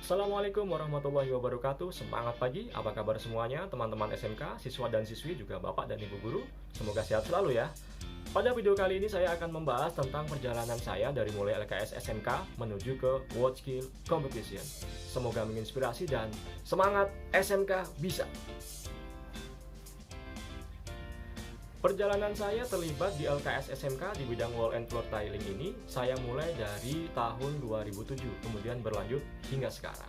Assalamualaikum warahmatullahi wabarakatuh. Semangat pagi, apa kabar semuanya teman-teman SMK, siswa dan siswi, juga Bapak dan Ibu Guru. Semoga sehat selalu ya. Pada video kali ini saya akan membahas tentang perjalanan saya dari mulai LKS SMK menuju ke World Skill Competition. Semoga menginspirasi dan semangat SMK bisa! Perjalanan saya terlibat di LKS SMK di bidang wall and floor tiling ini, saya mulai dari tahun 2007, kemudian berlanjut hingga sekarang.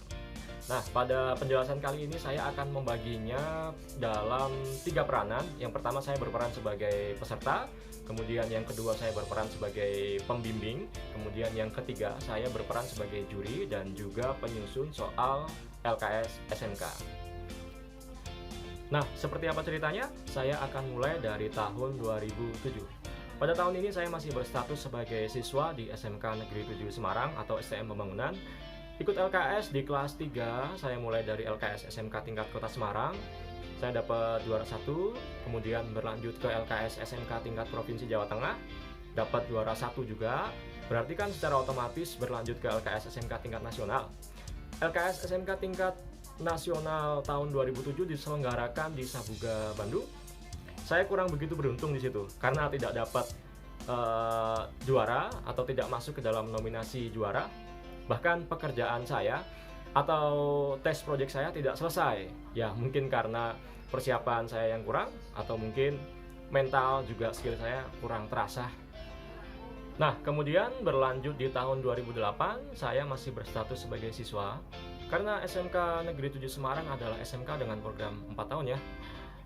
Nah, pada penjelasan kali ini saya akan membaginya dalam 3 peranan. Yang pertama saya berperan sebagai peserta, kemudian yang kedua saya berperan sebagai pembimbing, kemudian yang ketiga saya berperan sebagai juri dan juga penyusun soal LKS SMK. Nah, seperti apa ceritanya? Saya akan mulai dari tahun 2007. Pada tahun ini saya masih berstatus sebagai siswa di SMK Negeri 7 Semarang atau STM Pembangunan. Ikut LKS di kelas 3, saya mulai dari LKS SMK tingkat Kota Semarang. Saya dapat juara 1, kemudian berlanjut ke LKS SMK tingkat Provinsi Jawa Tengah, dapat juara 1 juga. Berarti kan secara otomatis berlanjut ke LKS SMK tingkat nasional. LKS SMK tingkat nasional tahun 2007 diselenggarakan di Sabuga, Bandung. Saya kurang begitu beruntung di situ karena tidak dapat juara atau tidak masuk ke dalam nominasi juara. Bahkan pekerjaan saya atau tes project saya tidak selesai. Ya, mungkin karena persiapan saya yang kurang atau mungkin mental juga skill saya kurang terasa. Nah, kemudian berlanjut di tahun 2008, saya masih berstatus sebagai siswa. Karena SMK Negeri 7 Semarang adalah SMK dengan program 4 tahun ya.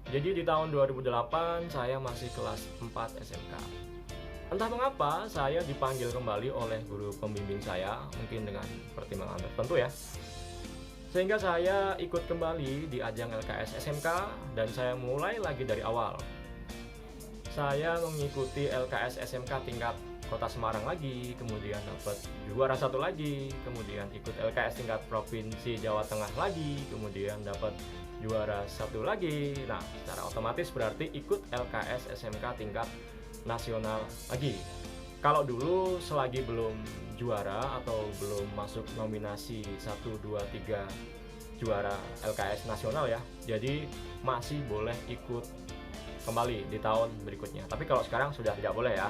Jadi di tahun 2008 saya masih kelas 4 SMK. Entah mengapa saya dipanggil kembali oleh guru pembimbing saya, mungkin dengan pertimbangan tertentu ya. Sehingga saya ikut kembali di ajang LKS SMK dan saya mulai lagi dari awal. Saya mengikuti LKS SMK tingkat Kota Semarang lagi, kemudian dapat juara 1 lagi, kemudian ikut LKS tingkat Provinsi Jawa Tengah lagi, kemudian dapat juara 1 lagi. Nah, secara otomatis berarti ikut LKS SMK tingkat nasional lagi. Kalau dulu selagi belum juara atau belum masuk nominasi 1, 2, 3 juara LKS nasional ya, jadi masih boleh ikut kembali di tahun berikutnya. Tapi kalau sekarang sudah tidak boleh ya.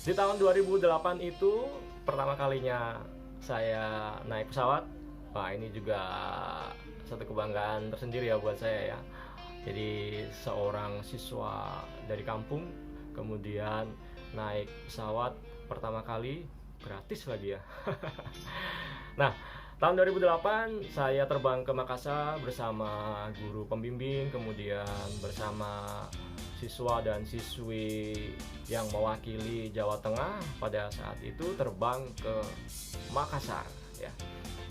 Di tahun 2008 itu pertama kalinya saya naik pesawat. Wah, ini juga satu kebanggaan tersendiri ya buat saya ya. Jadi seorang siswa dari kampung kemudian naik pesawat pertama kali gratis lagi ya. Nah, tahun 2008 saya terbang ke Makassar bersama guru pembimbing, kemudian bersama siswa dan siswi yang mewakili Jawa Tengah pada saat itu terbang ke Makassar ya.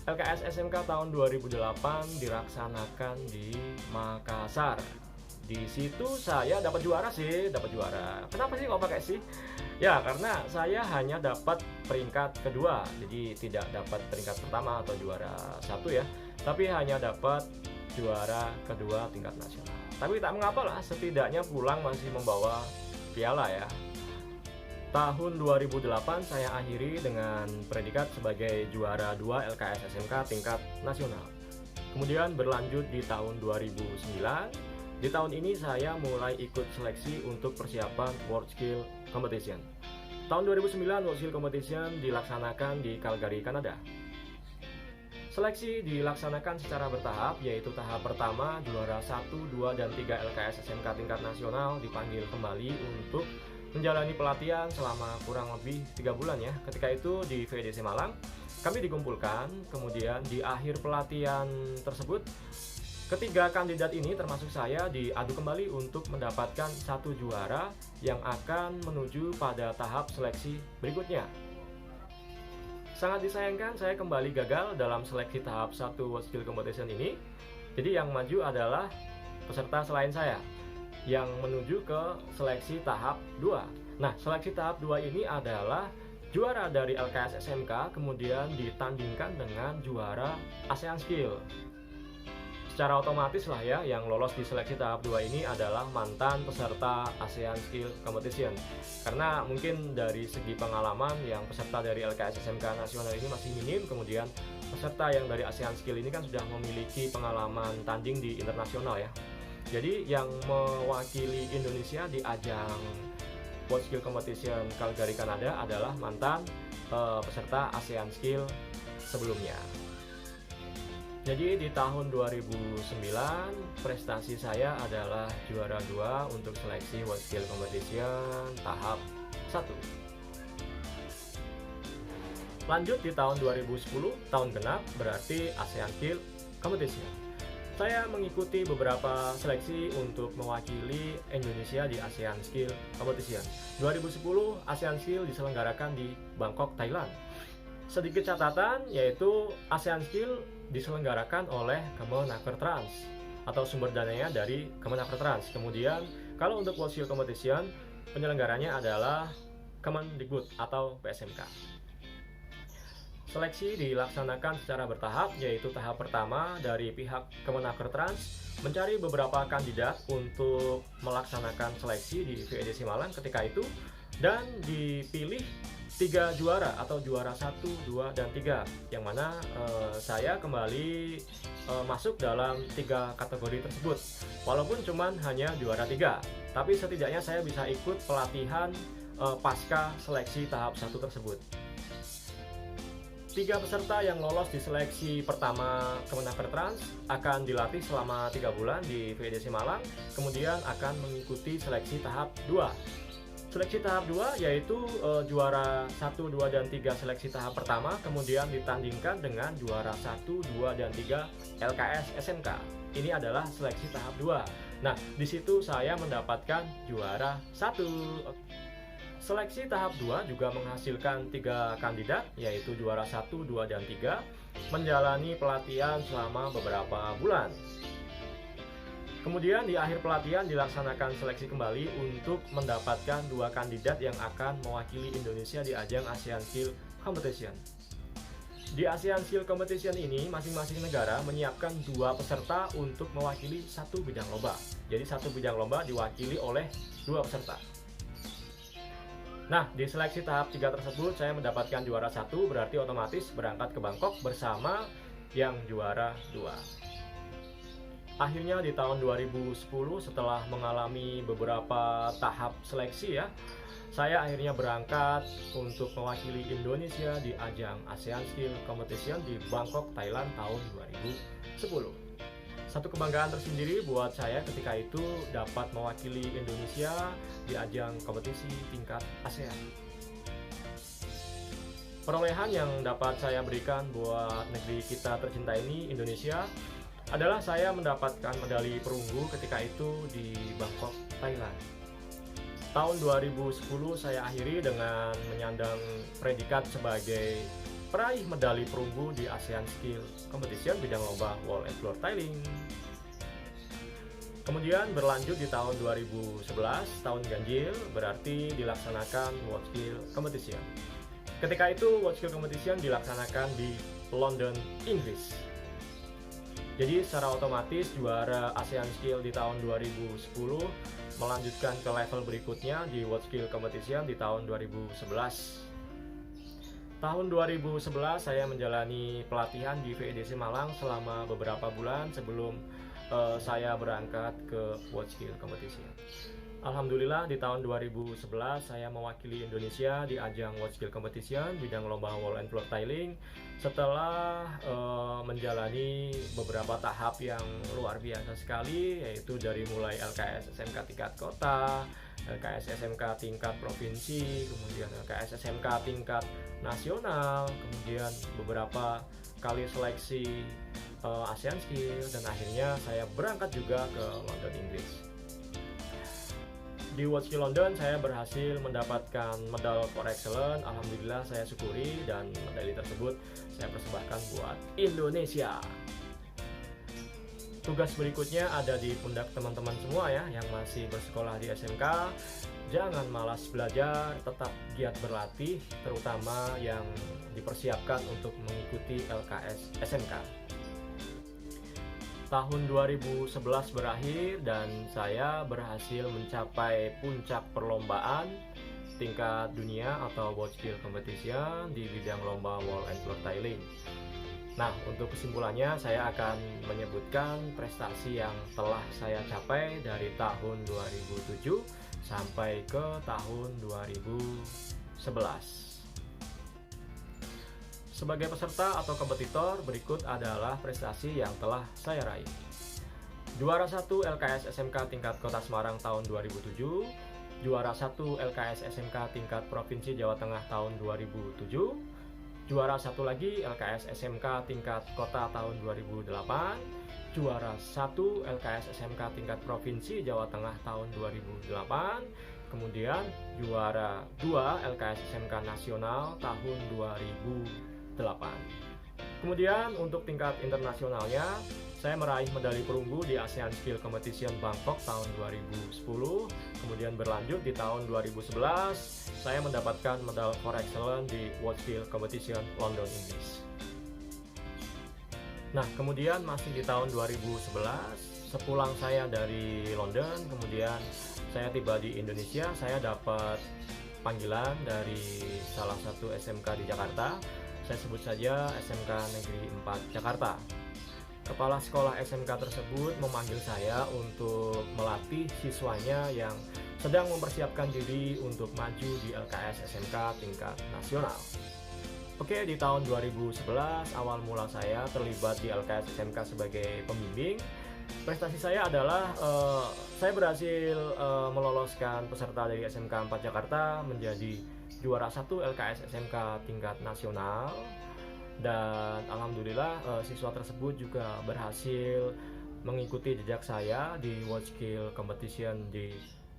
LKS SMK tahun 2008 dilaksanakan di Makassar. Di situ saya dapat juara sih, dapat juara. Kenapa sih kok pakai sih? Ya, karena saya hanya dapat peringkat kedua, jadi tidak dapat peringkat pertama atau juara 1 ya, tapi hanya dapat juara kedua tingkat nasional. Tapi tak mengapa lah, setidaknya pulang masih membawa piala ya. Tahun 2008 saya akhiri dengan predikat sebagai juara 2 LKS SMK tingkat nasional. Kemudian berlanjut di tahun 2009. Di tahun ini saya mulai ikut seleksi untuk persiapan World Skill Competition. Tahun 2009 World Skill Competition dilaksanakan di Calgary, Kanada. Seleksi dilaksanakan secara bertahap, yaitu tahap pertama juara 1, 2, dan 3 LKS SMK tingkat nasional dipanggil kembali untuk menjalani pelatihan selama kurang lebih 3 bulan ya. Ketika itu di VDC Malang, kami dikumpulkan, kemudian di akhir pelatihan tersebut, ketiga kandidat ini termasuk saya diadu kembali untuk mendapatkan 1 juara yang akan menuju pada tahap seleksi berikutnya. Sangat disayangkan saya kembali gagal dalam seleksi tahap 1 World Skill Competition ini. Jadi yang maju adalah peserta selain saya yang menuju ke seleksi tahap 2. Nah, seleksi tahap 2 ini adalah juara dari LKS SMK kemudian ditandingkan dengan juara ASEAN Skill. secara otomatis lah ya, yang lolos di seleksi tahap 2 ini adalah mantan peserta ASEAN Skill Competition. Karena mungkin dari segi pengalaman yang peserta dari LKS SMK nasional ini masih minim, kemudian peserta yang dari ASEAN Skill ini kan sudah memiliki pengalaman tanding di internasional ya. Jadi yang mewakili Indonesia di ajang World Skill Competition Calgary, Kanada adalah mantan peserta ASEAN Skill sebelumnya. Jadi di tahun 2009 prestasi saya adalah juara 2 untuk seleksi World Skill Competition tahap 1. Lanjut di tahun 2010, tahun genap berarti ASEAN Skill Competition. Saya mengikuti beberapa seleksi untuk mewakili Indonesia di ASEAN Skill Competition. 2010 ASEAN Skill diselenggarakan di Bangkok, Thailand. Sedikit catatan yaitu ASEAN Skill diselenggarakan oleh Kemenakkertrans atau sumber dananya dari Kemenakkertrans. Kemudian kalau untuk World Skill Competition penyelenggaranya adalah Kemendikbud atau PSMK. Seleksi dilaksanakan secara bertahap, yaitu tahap pertama dari pihak Kemenakkertrans mencari beberapa kandidat untuk melaksanakan seleksi di VEDC Malang ketika itu, dan dipilih 3 juara atau juara 1, 2, dan 3, yang mana saya kembali masuk dalam 3 kategori tersebut. Walaupun cuman hanya juara 3, tapi setidaknya saya bisa ikut pelatihan pasca seleksi tahap 1 tersebut. 3 peserta yang lolos di seleksi pertama Kemenakkertrans akan dilatih selama 3 bulan di VEDC Malang, kemudian akan mengikuti seleksi tahap 2. Seleksi tahap 2 yaitu juara 1, 2, dan 3 seleksi tahap pertama, kemudian ditandingkan dengan juara 1, 2, dan 3 LKS SMK. Ini adalah seleksi tahap 2. Nah, di situ saya mendapatkan juara 1. Seleksi tahap 2 juga menghasilkan 3 kandidat, yaitu juara 1, 2, dan 3, menjalani pelatihan selama beberapa bulan. Kemudian di akhir pelatihan dilaksanakan seleksi kembali untuk mendapatkan 2 kandidat yang akan mewakili Indonesia di ajang ASEAN Skill Competition. Di ASEAN Skill Competition ini masing-masing negara menyiapkan 2 peserta untuk mewakili 1 bidang lomba. Jadi 1 bidang lomba diwakili oleh 2 peserta. Nah, di seleksi tahap 3 tersebut saya mendapatkan juara 1, berarti otomatis berangkat ke Bangkok bersama yang juara 2. Akhirnya di tahun 2010 setelah mengalami beberapa tahap seleksi ya, saya akhirnya berangkat untuk mewakili Indonesia di ajang ASEAN Skill Competition di Bangkok, Thailand tahun 2010. Satu kebanggaan tersendiri buat saya ketika itu dapat mewakili Indonesia di ajang kompetisi tingkat ASEAN. Perolehan yang dapat saya berikan buat negeri kita tercinta ini, Indonesia, adalah saya mendapatkan medali perunggu ketika itu di Bangkok, Thailand. Tahun 2010 saya akhiri dengan menyandang predikat sebagai peraih medali perunggu di ASEAN Skill Competition bidang lomba wall and floor tiling. Kemudian berlanjut di tahun 2011, tahun ganjil, berarti dilaksanakan World Skill Competition. Ketika itu World Skill Competition dilaksanakan di London, Inggris. Jadi secara otomatis juara ASEAN Skill di tahun 2010 melanjutkan ke level berikutnya di World Skill Competition di tahun 2011. Tahun 2011 saya menjalani pelatihan di VEDC Malang selama beberapa bulan sebelum saya berangkat ke World Skill Competition. Alhamdulillah di tahun 2011 saya mewakili Indonesia di ajang World Skill Competition bidang lomba wall and floor tiling setelah menjalani beberapa tahap yang luar biasa sekali, yaitu dari mulai LKS SMK tingkat kota, LKS SMK tingkat provinsi, kemudian LKS SMK tingkat nasional, kemudian beberapa kali seleksi ASEAN Skill, dan akhirnya saya berangkat juga ke London, Inggris. Di World Skill London saya berhasil mendapatkan medal for excellence. Alhamdulillah saya syukuri, dan medali tersebut saya persembahkan buat Indonesia. Tugas berikutnya ada di pundak teman-teman semua ya yang masih bersekolah di SMK. Jangan malas belajar, tetap giat berlatih, terutama yang dipersiapkan untuk mengikuti LKS SMK. tahun 2011 berakhir dan saya berhasil mencapai puncak perlombaan tingkat dunia atau World Skill Competition di bidang lomba wall and floor tiling. Nah, untuk kesimpulannya saya akan menyebutkan prestasi yang telah saya capai dari tahun 2007 sampai ke tahun 2011. Sebagai peserta atau kompetitor, berikut adalah prestasi yang telah saya raih. Juara 1 LKS SMK tingkat Kota Semarang tahun 2007, juara 1 LKS SMK tingkat Provinsi Jawa Tengah tahun 2007, juara 1 lagi LKS SMK tingkat Kota tahun 2008, juara 1 LKS SMK tingkat Provinsi Jawa Tengah tahun 2008, kemudian juara 2 LKS SMK Nasional tahun 2008. Kemudian untuk tingkat internasionalnya, saya meraih medali perunggu di Asian Skill Competition Bangkok tahun 2010. Kemudian berlanjut di tahun 2011, saya mendapatkan medal for excellence di World Skill Competition London, Inggris. Nah, kemudian masih di tahun 2011, sepulang saya dari London, kemudian saya tiba di Indonesia, saya dapat panggilan dari salah satu SMK di Jakarta. Saya sebut saja SMK Negeri 4 Jakarta. Kepala sekolah SMK tersebut memanggil saya untuk melatih siswanya yang sedang mempersiapkan diri untuk maju di LKS SMK tingkat nasional. Oke, di tahun 2011 awal mula saya terlibat di LKS SMK sebagai pembimbing. Prestasi saya adalah saya berhasil meloloskan peserta dari SMK 4 Jakarta menjadi juara 1 LKS SMK tingkat nasional, dan alhamdulillah siswa tersebut juga berhasil mengikuti jejak saya di World Skill Competition di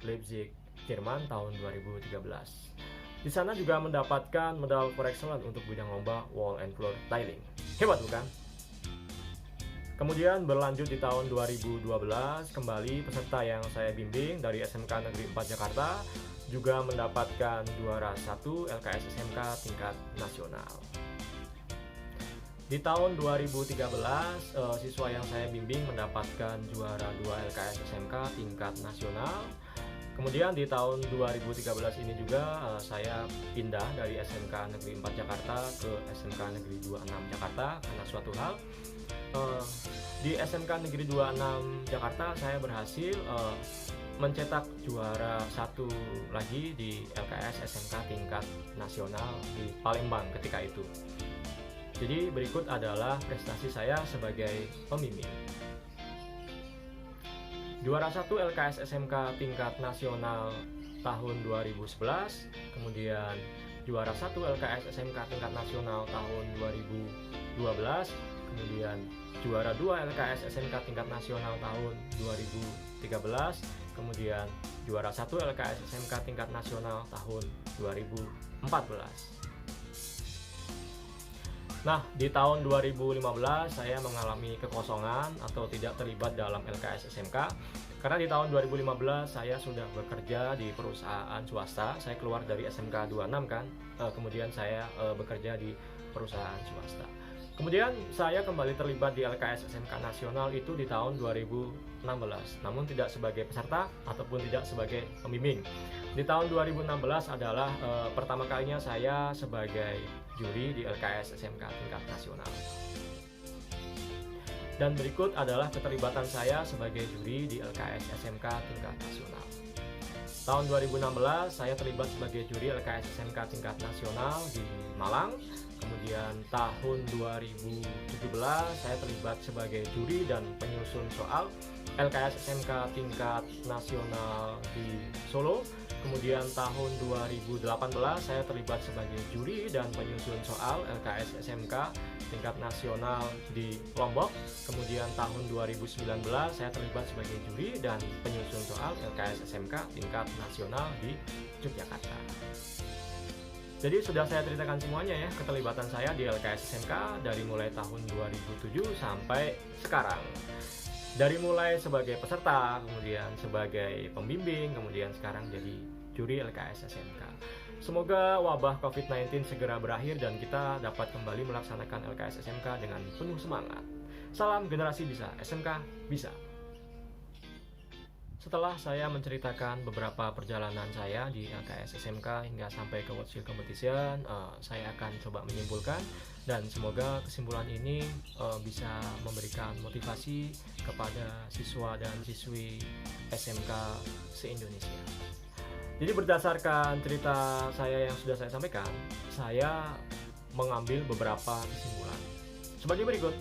Leipzig, Jerman tahun 2013. Di sana juga mendapatkan medal for excellence untuk bidang lomba wall and floor tiling. Hebat bukan? Kemudian berlanjut di tahun 2012, kembali peserta yang saya bimbing dari SMK Negeri 4 Jakarta juga mendapatkan juara 1 LKS SMK tingkat nasional. Di tahun 2013, siswa yang saya bimbing mendapatkan juara 2 LKS SMK tingkat nasional. Kemudian di tahun 2013 ini juga saya pindah dari SMK Negeri 4 Jakarta ke SMK Negeri 26 Jakarta karena suatu hal. Di SMK Negeri 26 Jakarta saya berhasil mencetak juara 1 lagi di LKS SMK tingkat nasional di Palembang ketika itu. Jadi berikut adalah prestasi saya sebagai pembimbing. Juara 1 LKS SMK tingkat nasional tahun 2011, kemudian juara 1 LKS SMK tingkat nasional tahun 2012, kemudian juara 2 LKS SMK tingkat nasional tahun 2013, kemudian juara 1 LKS SMK tingkat nasional tahun 2014. Nah, di tahun 2015 saya mengalami kekosongan atau tidak terlibat dalam LKS SMK karena di tahun 2015 saya sudah bekerja di perusahaan swasta. Saya keluar dari SMK 26 kan, kemudian saya bekerja di perusahaan swasta. Kemudian saya kembali terlibat di LKS SMK nasional itu di tahun 2016, namun tidak sebagai peserta ataupun tidak sebagai pembimbing. Di tahun 2016 adalah pertama kalinya saya sebagai juri di LKS SMK tingkat nasional. Dan berikut adalah keterlibatan saya sebagai juri di LKS SMK tingkat nasional. Tahun 2016 saya terlibat sebagai juri LKS SMK tingkat nasional di Malang. Kemudian tahun 2017 saya terlibat sebagai juri dan penyusun soal LKS SMK tingkat nasional di Solo. Kemudian tahun 2018 saya terlibat sebagai juri dan penyusun soal LKS SMK tingkat nasional di Lombok. Kemudian tahun 2019 saya terlibat sebagai juri dan penyusun soal LKS SMK tingkat nasional di Yogyakarta. Jadi sudah saya ceritakan semuanya ya, keterlibatan saya di LKS SMK dari mulai tahun 2007 sampai sekarang. Dari mulai sebagai peserta, kemudian sebagai pembimbing, kemudian sekarang jadi juri LKS SMK. Semoga wabah COVID-19 segera berakhir dan kita dapat kembali melaksanakan LKS SMK dengan penuh semangat. Salam generasi bisa, SMK bisa. Setelah saya menceritakan beberapa perjalanan saya di LKS SMK hingga sampai ke World Skill Competition, saya akan coba menyimpulkan dan semoga kesimpulan ini bisa memberikan motivasi kepada siswa dan siswi SMK se-Indonesia. Jadi berdasarkan cerita saya yang sudah saya sampaikan, saya mengambil beberapa kesimpulan sebagai berikut.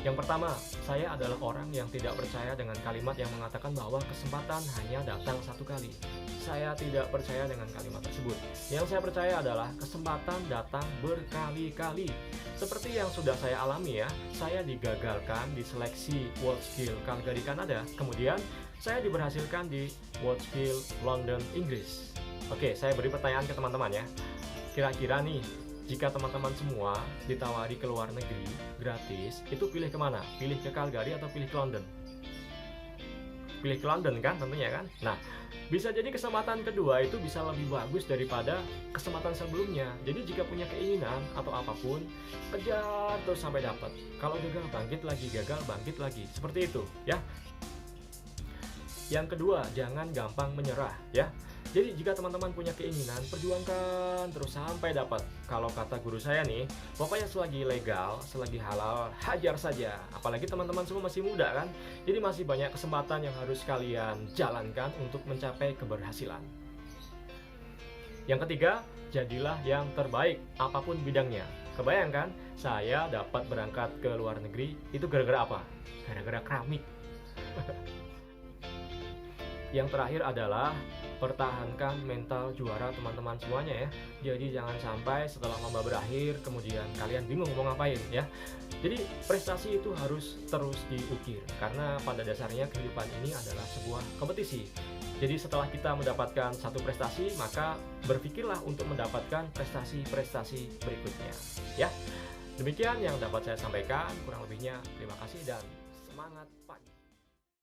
Yang pertama, saya adalah orang yang tidak percaya dengan kalimat yang mengatakan bahwa kesempatan hanya datang satu kali. Saya tidak percaya dengan kalimat tersebut. Yang saya percaya adalah kesempatan datang berkali-kali. Seperti yang sudah saya alami ya, saya digagalkan di seleksi World Skill Calgary Kanada, kemudian saya diberhasilkan di World Skill London, Inggris. Oke, saya beri pertanyaan ke teman-teman ya. Kira-kira nih, jika teman-teman semua ditawari ke luar negeri gratis, itu pilih kemana? Pilih ke Calgary atau pilih ke London? Pilih ke London kan tentunya kan? Nah, bisa jadi kesempatan kedua itu bisa lebih bagus daripada kesempatan sebelumnya. Jadi jika punya keinginan atau apapun, kejar terus sampai dapat. Kalau gagal bangkit lagi. Seperti itu ya. Yang kedua, jangan gampang menyerah ya. Jadi jika teman-teman punya keinginan, perjuangkan terus sampai dapat. Kalau kata guru saya nih, pokoknya selagi legal, selagi halal, hajar saja. Apalagi teman-teman semua masih muda kan. Jadi masih banyak kesempatan yang harus kalian jalankan untuk mencapai keberhasilan. Yang ketiga, jadilah yang terbaik apapun bidangnya. Kebayangkan, saya dapat berangkat ke luar negeri, itu gara-gara apa? Gara-gara keramik. Yang terakhir adalah pertahankan mental juara teman-teman semuanya ya. Jadi jangan sampai setelah lomba berakhir kemudian kalian bingung mau ngapain ya. Jadi prestasi itu harus terus diukir karena pada dasarnya kehidupan ini adalah sebuah kompetisi. Jadi setelah kita mendapatkan satu prestasi, maka berpikirlah untuk mendapatkan prestasi-prestasi berikutnya ya. Demikian yang dapat saya sampaikan, kurang lebihnya terima kasih dan semangat pagi.